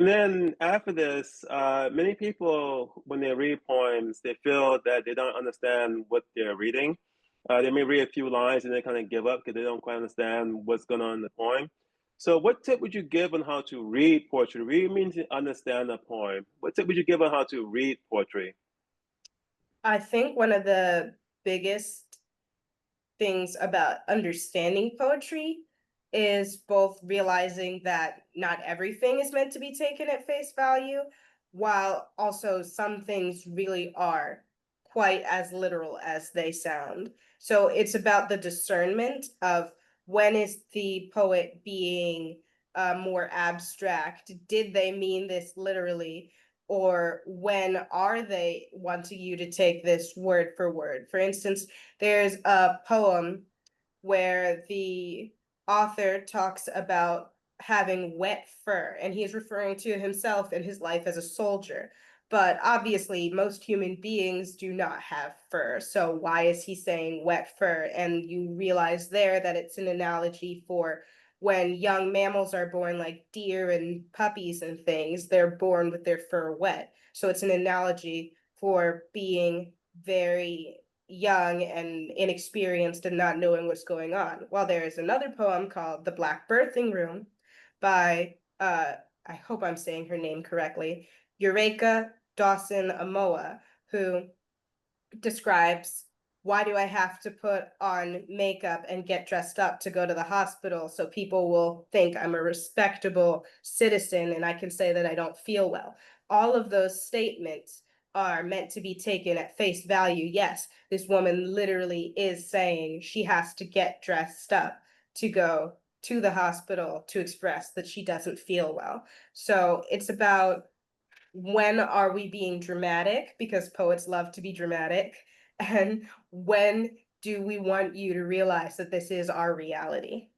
And then after this, many people, when they read poems, they feel that they don't understand what they're reading. They may read a few lines and then kind of give up because they don't quite understand what's going on in the poem. So, what tip would you give on how to read poetry? Read means to understand a poem. What tip would you give on how to read poetry? I think one of the biggest things about understanding poetry is both realizing that not everything is meant to be taken at face value, while also some things really are quite as literal as they sound. So it's about the discernment of when is the poet being more abstract? Did they mean this literally? Or when are they wanting you to take this word for word? For instance, there's a poem where the author talks about having wet fur, and he is referring to himself and his life as a soldier. But obviously, most human beings do not have fur. So why is he saying wet fur? And you realize there that it's an analogy for when young mammals are born, like deer and puppies and things, they're born with their fur wet. So it's an analogy for being very young and inexperienced and not knowing what's going on. While there is another poem called The Black Birthing Room by, I hope I'm saying her name correctly, Eureka Dawson Amoa, who describes, why do I have to put on makeup and get dressed up to go to the hospital so people will think I'm a respectable citizen and I can say that I don't feel well? All of those statements are meant to be taken at face value. Yes, this woman literally is saying she has to get dressed up to go to the hospital to express that she doesn't feel well. So it's about, when are we being dramatic? Because poets love to be dramatic. And when do we want you to realize that this is our reality?